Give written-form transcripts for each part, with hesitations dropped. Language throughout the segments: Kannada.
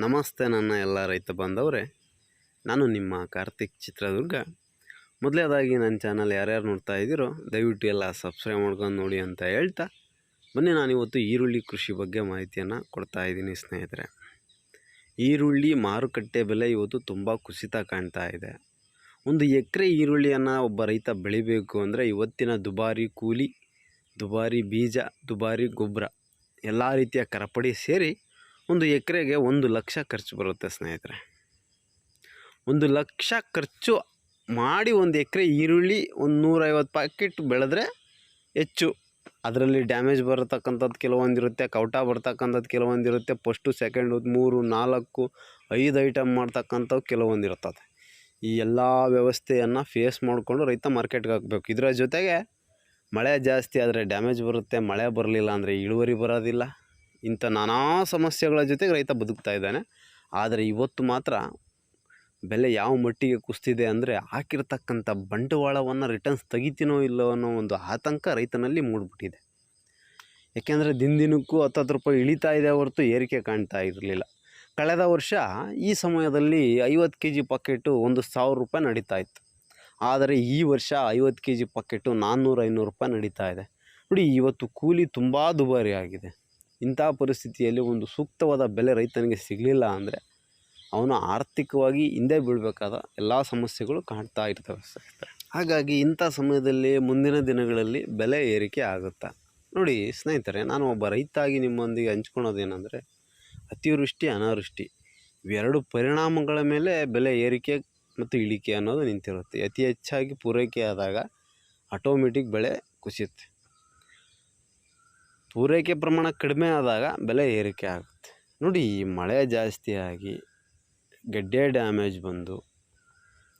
ನಮಸ್ತೆ ನನ್ನ ಎಲ್ಲ ರೈತ ಬಾಂಧವರೇ, ನಾನು ನಿಮ್ಮ ಕಾರ್ತಿಕ್ ಚಿತ್ರದುರ್ಗ. ಮೊದಲನೇದಾಗಿ ನನ್ನ ಚಾನಲ್ ಯಾರ್ಯಾರು ನೋಡ್ತಾ ಇದ್ದೀರೋ ದಯವಿಟ್ಟು ಎಲ್ಲ ಸಬ್ಸ್ಕ್ರೈಬ್ ಮಾಡ್ಕೊಂಡು ನೋಡಿ ಅಂತ ಹೇಳ್ತಾ ಬನ್ನಿ. ನಾನಿವತ್ತು ಈರುಳ್ಳಿ ಕೃಷಿ ಬಗ್ಗೆ ಮಾಹಿತಿಯನ್ನು ಕೊಡ್ತಾ ಇದ್ದೀನಿ ಸ್ನೇಹಿತರೆ. ಈರುಳ್ಳಿ ಮಾರುಕಟ್ಟೆ ಬೆಲೆ ಇವತ್ತು ತುಂಬ ಕುಸಿತ ಕಾಣ್ತಾ ಇದೆ. ಒಂದು ಎಕರೆ ಈರುಳ್ಳಿಯನ್ನು ಒಬ್ಬ ರೈತ ಬೆಳಿಬೇಕು ಅಂದರೆ ಇವತ್ತಿನ ದುಬಾರಿ ಕೂಲಿ, ದುಬಾರಿ ಬೀಜ, ದುಬಾರಿ ಗೊಬ್ಬರ ಎಲ್ಲ ರೀತಿಯ ಕರಪಡಿ ಸೇರಿ ಒಂದು ಎಕರೆಗೆ 1 ಲಕ್ಷ ಖರ್ಚು ಬರುತ್ತೆ ಸ್ನೇಹಿತರೆ. 1 ಲಕ್ಷ ಖರ್ಚು ಮಾಡಿ ಒಂದು ಎಕರೆ ಈರುಳ್ಳಿ 150 ಪ್ಯಾಕೆಟ್ ಬೆಳೆದ್ರೆ ಹೆಚ್ಚು. ಅದರಲ್ಲಿ ಡ್ಯಾಮೇಜ್ ಬರತಕ್ಕಂಥದ್ದು ಕೆಲವೊಂದಿರುತ್ತೆ, ಕವಟ ಬರ್ತಕ್ಕಂಥದ್ದು ಕೆಲವೊಂದಿರುತ್ತೆ, ಫಸ್ಟು ಸೆಕೆಂಡು 3, 4, 5 ಐಟಮ್ ಮಾಡ್ತಕ್ಕಂಥವು ಕೆಲವೊಂದಿರ್ತದೆ. ಈ ಎಲ್ಲ ವ್ಯವಸ್ಥೆಯನ್ನು ಫೇಸ್ ಮಾಡಿಕೊಂಡು ರೈತ ಮಾರ್ಕೆಟ್ಗೆ ಹಾಕಬೇಕು. ಇದರ ಜೊತೆಗೆ ಮಳೆ ಜಾಸ್ತಿ ಆದರೆ ಡ್ಯಾಮೇಜ್ ಬರುತ್ತೆ, ಮಳೆ ಬರಲಿಲ್ಲ ಅಂದರೆ ಇಳುವರಿ ಬರೋದಿಲ್ಲ. ಇಂಥ ನಾನಾ ಸಮಸ್ಯೆಗಳ ಜೊತೆಗೆ ರೈತ ಬದುಕ್ತಾ ಇದ್ದಾನೆ. ಆದರೆ ಇವತ್ತು ಮಾತ್ರ ಬೆಲೆ ಯಾವ ಮಟ್ಟಿಗೆ ಕುಸ್ತಿದೆ ಅಂದರೆ ಹಾಕಿರ್ತಕ್ಕಂಥ ಬಂಡವಾಳವನ್ನು ರಿಟರ್ನ್ಸ್ ತೆಗಿತೀನೋ ಇಲ್ಲೋ ಅನ್ನೋ ಒಂದು ಆತಂಕ ರೈತನಲ್ಲಿ ಮೂಡಿಬಿಟ್ಟಿದೆ. ಯಾಕೆಂದರೆ ದಿನಕ್ಕೂ 10 ರೂಪಾಯಿ ಇಳಿತಾ ಇದೆ ಹೊರತು ಏರಿಕೆ ಕಾಣ್ತಾ ಇರಲಿಲ್ಲ. ಕಳೆದ ವರ್ಷ ಈ ಸಮಯದಲ್ಲಿ 50 kg ಪಾಕೆಟು 1,000 ರೂಪಾಯಿ ನಡೀತಾ ಇತ್ತು. ಆದರೆ ಈ ವರ್ಷ 50 kg ಪಾಕೆಟು 400-500 ರೂಪಾಯಿ ನಡೀತಾ ಇದೆ. ನೋಡಿ, ಇವತ್ತು ಕೂಲಿ ತುಂಬ ದುಬಾರಿ ಆಗಿದೆ. ಇಂಥ ಪರಿಸ್ಥಿತಿಯಲ್ಲಿ ಒಂದು ಸೂಕ್ತವಾದ ಬೆಲೆ ರೈತನಿಗೆ ಸಿಗಲಿಲ್ಲ ಅಂದರೆ ಅವನು ಆರ್ಥಿಕವಾಗಿ ಹಿಂದೆ ಬೀಳಬೇಕಾದ ಎಲ್ಲ ಸಮಸ್ಯೆಗಳು ಕಾಣ್ತಾ ಇರ್ತವೆ ಸ್ನೇಹಿತರೆ. ಹಾಗಾಗಿ ಇಂಥ ಸಮಯದಲ್ಲಿ ಮುಂದಿನ ದಿನಗಳಲ್ಲಿ ಬೆಲೆ ಏರಿಕೆ ಆಗುತ್ತಾ? ನೋಡಿ ಸ್ನೇಹಿತರೆ, ನಾನು ಒಬ್ಬ ರೈತಾಗಿ ನಿಮ್ಮೊಂದಿಗೆ ಹಂಚ್ಕೊಳೋದೇನೆಂದರೆ, ಅತಿವೃಷ್ಟಿ ಅನಾವೃಷ್ಟಿ ಇವೆರಡು ಪರಿಣಾಮಗಳ ಮೇಲೆ ಬೆಲೆ ಏರಿಕೆ ಮತ್ತು ಇಳಿಕೆ ಅನ್ನೋದು ನಿಂತಿರುತ್ತೆ. ಅತಿ ಹೆಚ್ಚಾಗಿ ಪೂರೈಕೆ ಆದಾಗ ಆಟೋಮೆಟಿಕ್ ಬೆಳೆ ಕುಸಿಯುತ್ತೆ. ಪೂರೈಕೆ ಪ್ರಮಾಣ ಕಡಿಮೆ ಆದಾಗ ಬೆಲೆ ಏರಿಕೆ ಆಗುತ್ತೆ. ನೋಡಿ, ಈ ಮಳೆ ಜಾಸ್ತಿ ಆಗಿ ಗೆಡ್ಡೆ ಡ್ಯಾಮೇಜ್ ಬಂದು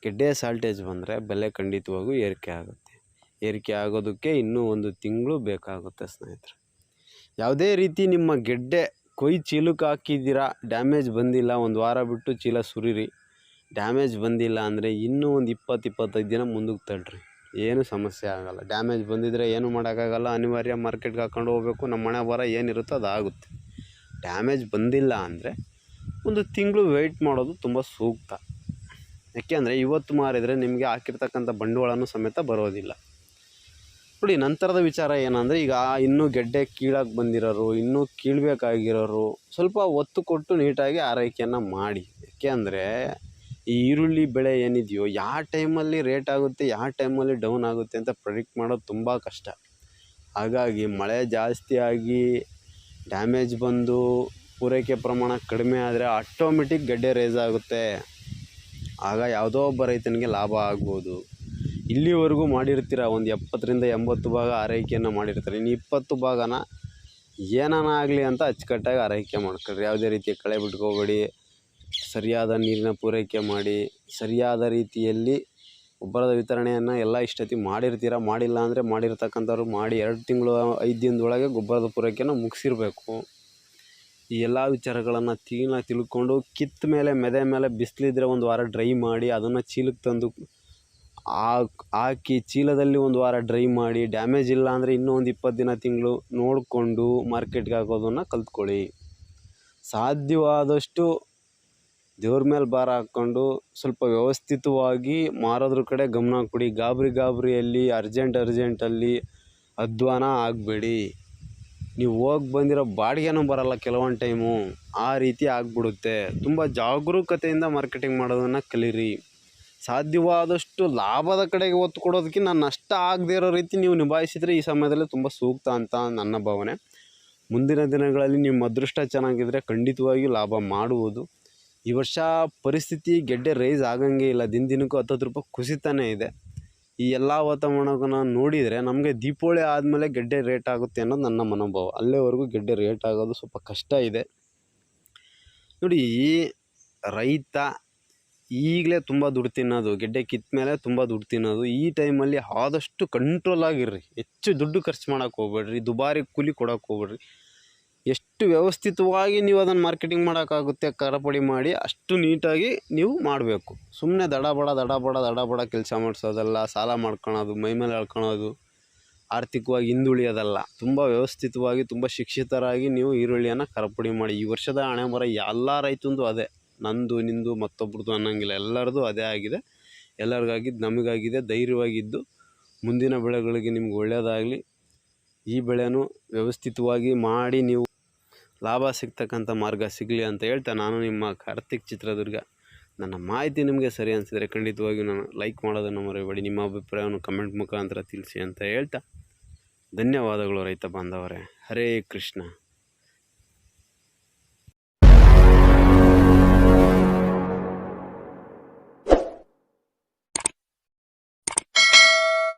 ಗೆಡ್ಡೆ ಸಾಲ್ಟೇಜ್ ಬಂದರೆ ಬೆಲೆ ಖಂಡಿತವಾಗೂ ಏರಿಕೆ ಆಗುತ್ತೆ. ಏರಿಕೆ ಆಗೋದಕ್ಕೆ ಇನ್ನೂ 1 ತಿಂಗಳು ಬೇಕಾಗುತ್ತೆ ಸ್ನೇಹಿತರೆ. ಯಾವುದೇ ರೀತಿ ನಿಮ್ಮ ಗೆಡ್ಡೆ ಕೊಯ್ ಚೀಲಕ್ಕೆ ಹಾಕಿದ್ದೀರಾ, ಡ್ಯಾಮೇಜ್ ಬಂದಿಲ್ಲ, 1 ವಾರ ಬಿಟ್ಟು ಚೀಲ ಸುರಿರಿ. ಡ್ಯಾಮೇಜ್ ಬಂದಿಲ್ಲ ಅಂದರೆ ಇನ್ನೂ ಒಂದು 20-25 ದಿನ ಮುಂದಕ್ಕೆ ತಳ್ಳಿರಿ, ಏನು ಸಮಸ್ಯೆ ಆಗೋಲ್ಲ. ಡ್ಯಾಮೇಜ್ ಬಂದಿದ್ದರೆ ಏನು ಮಾಡೋಕ್ಕಾಗಲ್ಲ, ಅನಿವಾರ್ಯ ಮಾರ್ಕೆಟ್ಗೆ ಹಾಕ್ಕೊಂಡು ಹೋಗಬೇಕು. ನಮ್ಮ ಮನೆ ಬರ ಏನಿರುತ್ತೋ ಅದು ಆಗುತ್ತೆ. ಡ್ಯಾಮೇಜ್ ಬಂದಿಲ್ಲ ಅಂದರೆ 1 ತಿಂಗಳು ವೆಯ್ಟ್ ಮಾಡೋದು ತುಂಬ ಸೂಕ್ತ. ಯಾಕೆಂದರೆ ಇವತ್ತು ಮಾರಿದರೆ ನಿಮಗೆ ಹಾಕಿರ್ತಕ್ಕಂಥ ಬಂಡವಾಳನೂ ಸಮೇತ ಬರೋದಿಲ್ಲ. ನೋಡಿ, ನಂತರದ ವಿಚಾರ ಏನಂದರೆ, ಈಗ ಇನ್ನೂ ಗೆಡ್ಡೆ ಕೀಳಕ್ಕೆ ಬಂದಿರೋರು, ಇನ್ನೂ ಕೀಳಬೇಕಾಗಿರೋರು ಸ್ವಲ್ಪ ಒತ್ತು ಕೊಟ್ಟು ನೀಟಾಗಿ ಆರೈಕೆಯನ್ನು ಮಾಡಿ. ಯಾಕೆಂದರೆ ಈ ಈರುಳ್ಳಿ ಬೆಳೆ ಏನಿದೆಯೋ ಯಾವ ಟೈಮಲ್ಲಿ ರೇಟ್ ಆಗುತ್ತೆ, ಯಾವ ಟೈಮಲ್ಲಿ ಡೌನ್ ಆಗುತ್ತೆ ಅಂತ ಪ್ರೆಡಿಕ್ಟ್ ಮಾಡೋದು ತುಂಬ ಕಷ್ಟ. ಹಾಗಾಗಿ ಮಳೆ ಜಾಸ್ತಿ ಆಗಿ ಡ್ಯಾಮೇಜ್ ಬಂದು ಪೂರೈಕೆ ಪ್ರಮಾಣ ಕಡಿಮೆ ಆದರೆ ಆಟೋಮೆಟಿಕ್ ಗೆಡ್ಡೆ ರೇಸ್ ಆಗುತ್ತೆ. ಆಗ ಯಾವುದೋ ಒಬ್ಬ ರೈತನಿಗೆ ಲಾಭ ಆಗ್ಬೋದು. ಇಲ್ಲಿವರೆಗೂ ಮಾಡಿರ್ತೀರ, ಒಂದು 70-80 ಭಾಗ ಆರೈಕೆಯನ್ನು ಮಾಡಿರ್ತಾರೆ. ಇನ್ನು 20 ಭಾಗನ ಏನಾನ ಆಗಲಿ ಅಂತ ಅಚ್ಚುಕಟ್ಟಾಗಿ ಆರೈಕೆ ಮಾಡ್ಕೊಳ್ರಿ. ಯಾವುದೇ ರೀತಿಯ ಕಳೆ ಬಿಟ್ಕೋಬೇಡಿ. ಸರಿಯಾದ ನೀರಿನ ಪೂರೈಕೆ ಮಾಡಿ, ಸರಿಯಾದ ರೀತಿಯಲ್ಲಿ ಗೊಬ್ಬರದ ವಿತರಣೆಯನ್ನು ಎಲ್ಲ ಇಷ್ಟೊತ್ತಿ ಮಾಡಿರ್ತೀರ. ಮಾಡಿಲ್ಲ ಅಂದರೆ ಮಾಡಿರ್ತಕ್ಕಂಥವ್ರು ಮಾಡಿ 2 ತಿಂಗಳು 5 ದಿನದೊಳಗೆ ಗೊಬ್ಬರದ ಪೂರೈಕೆಯನ್ನು ಮುಗಿಸಿರಬೇಕು. ಈ ಎಲ್ಲ ವಿಚಾರಗಳನ್ನು ತಿಳ್ಕೊಂಡು ಕಿತ್ತ ಮೇಲೆ ಮೆದೆ ಮೇಲೆ ಬಿಸಿಲಿದ್ರೆ 1 ವಾರ ಡ್ರೈ ಮಾಡಿ ಅದನ್ನು ಚೀಲಕ್ಕೆ ತಂದು ಹಾಕಿ ಚೀಲದಲ್ಲಿ 1 ವಾರ ಡ್ರೈ ಮಾಡಿ, ಡ್ಯಾಮೇಜ್ ಇಲ್ಲ ಅಂದರೆ ಇನ್ನೂ ಒಂದು 20 ದಿನ ತಿಂಗಳು ನೋಡಿಕೊಂಡು ಮಾರ್ಕೆಟ್ಗೆ ಹಾಕೋದನ್ನು ಕಲ್ತ್ಕೊಳ್ಳಿ. ಸಾಧ್ಯವಾದಷ್ಟು ದೇವ್ರ ಮೇಲೆ ಭಾರ ಹಾಕ್ಕೊಂಡು ಸ್ವಲ್ಪ ವ್ಯವಸ್ಥಿತವಾಗಿ ಮಾರೋದ್ರ ಕಡೆ ಗಮನ ಕೊಡಿ. ಗಾಬರಿಯಲ್ಲಿ ಅರ್ಜೆಂಟಲ್ಲಿ ಅಧ್ವಾನ ಆಗಬೇಡಿ. ನೀವು ಹೋಗಿ ಬಂದಿರೋ ಬಾಡಿಗೆನೂ ಬರೋಲ್ಲ ಕೆಲವೊಂದು ಟೈಮು, ಆ ರೀತಿ ಆಗಿಬಿಡುತ್ತೆ. ತುಂಬ ಜಾಗರೂಕತೆಯಿಂದ ಮಾರ್ಕೆಟಿಂಗ್ ಮಾಡೋದನ್ನು ಕಲೀರಿ. ಸಾಧ್ಯವಾದಷ್ಟು ಲಾಭದ ಕಡೆಗೆ ಒತ್ತು ಕೊಡೋದಕ್ಕಿಂತ ನಷ್ಟ ಆಗದೇ ಇರೋ ರೀತಿ ನೀವು ನಿಭಾಯಿಸಿದರೆ ಈ ಸಮಯದಲ್ಲಿ ತುಂಬ ಸೂಕ್ತ ಅಂತ ನನ್ನ ಭಾವನೆ. ಮುಂದಿನ ದಿನಗಳಲ್ಲಿ ನಿಮ್ಮ ಅದೃಷ್ಟ ಚೆನ್ನಾಗಿದ್ದರೆ ಖಂಡಿತವಾಗಿಯೂ ಲಾಭ ಮಾಡುವುದು. ಈ ವರ್ಷ ಪರಿಸ್ಥಿತಿ ಗೆಡ್ಡೆ ರೈಸ್ ಆಗಂಗೆ ಇಲ್ಲ. ದಿನಕ್ಕೂ 10 ರೂಪಾಯಿ ಕುಸಿತಾನೇ ಇದೆ. ಈ ಎಲ್ಲ ವಾತಾವರಣವನ್ನು ನೋಡಿದರೆ ನಮಗೆ ದೀಪಾವಳಿ ಆದಮೇಲೆ ಗೆಡ್ಡೆ ರೇಟ್ ಆಗುತ್ತೆ ಅನ್ನೋದು ನನ್ನ ಮನೋಭಾವ. ಅಲ್ಲಿವರೆಗೂ ಗೆಡ್ಡೆ ರೇಟ್ ಆಗೋದು ಸ್ವಲ್ಪ ಕಷ್ಟ ಇದೆ. ನೋಡಿ, ಈ ರೈತ ಈಗಲೇ ತುಂಬ ದುಡ್ಡು ತಿನ್ನೋದು, ಗೆಡ್ಡೆ ಕಿತ್ತ ಮೇಲೆ ತುಂಬ ದುಡ್ಡು ತಿನ್ನೋದು. ಈ ಟೈಮಲ್ಲಿ ಆದಷ್ಟು ಕಂಟ್ರೋಲ್ ಆಗಿರ್ರಿ. ಹೆಚ್ಚು ದುಡ್ಡು ಖರ್ಚು ಮಾಡೋಕ್ಕೆ ಹೋಗ್ಬೇಡ್ರಿ, ದುಬಾರಿ ಕೂಲಿ ಕೊಡೋಕ್ಕೆ ಹೋಗ್ಬೇಡ್ರಿ. ಎಷ್ಟು ವ್ಯವಸ್ಥಿತವಾಗಿ ನೀವು ಅದನ್ನು ಮಾರ್ಕೆಟಿಂಗ್ ಮಾಡೋಕ್ಕಾಗುತ್ತೆ ಕರಪಡಿ ಮಾಡಿ ಅಷ್ಟು ನೀಟಾಗಿ ನೀವು ಮಾಡಬೇಕು. ಸುಮ್ಮನೆ ದಡ ಬಡ ಕೆಲಸ ಮಾಡಿಸೋದಲ್ಲ, ಸಾಲ ಮಾಡ್ಕೊಳೋದು, ಮೈ ಮೇಲೆ ಎಳ್ಕೊಳೋದು, ಆರ್ಥಿಕವಾಗಿ ಹಿಂದುಳಿಯೋದಲ್ಲ, ತುಂಬ ವ್ಯವಸ್ಥಿತವಾಗಿ ತುಂಬ ಶಿಕ್ಷಿತರಾಗಿ ನೀವು ಈರುಳ್ಳಿಯನ್ನು ಕರಪುಡಿ ಮಾಡಿ. ಈ ವರ್ಷದ ಹಣೆಬರ ಎಲ್ಲ ರೈತಂದು ಅದೇ, ನಂದು ನಿಂದು ಮತ್ತೊಬ್ರದ್ದು ಅನ್ನೋಂಗಿಲ್ಲ, ಎಲ್ಲರದು ಅದೇ ಆಗಿದೆ. ಎಲ್ಲರಿಗಾಗಿದ್ದು ನಮಗಾಗಿದೆ. ಧೈರ್ಯವಾಗಿದ್ದು ಮುಂದಿನ ಬೆಳೆಗಳಿಗೆ ನಿಮ್ಗೆ ಒಳ್ಳೆಯದಾಗಲಿ. ಈ ಬೆಳೆನೂ ವ್ಯವಸ್ಥಿತವಾಗಿ ಮಾಡಿ ನೀವು ಲಾಭ ಸಿಗ್ತಕ್ಕಂಥ ಮಾರ್ಗ ಸಿಗಲಿ ಅಂತ ಹೇಳ್ತಾ, ನಾನು ನಿಮ್ಮ ಕಾರ್ತಿಕ್ ಚಿತ್ರದುರ್ಗ. ನನ್ನ ಮಾಹಿತಿ ನಿಮಗೆ ಸರಿ ಅನಿಸಿದರೆ ಖಂಡಿತವಾಗಿಯೂ ನಾನು ಲೈಕ್ ಮಾಡೋದನ್ನು ಮರೆಯಬೇಡಿ. ನಿಮ್ಮ ಅಭಿಪ್ರಾಯವನ್ನು ಕಮೆಂಟ್ ಮುಖಾಂತರ ತಿಳಿಸಿ ಅಂತ ಹೇಳ್ತಾ, ಧನ್ಯವಾದಗಳು ರೈತ ಬಾಂಧವರೇ. ಹರೇ ಕೃಷ್ಣ.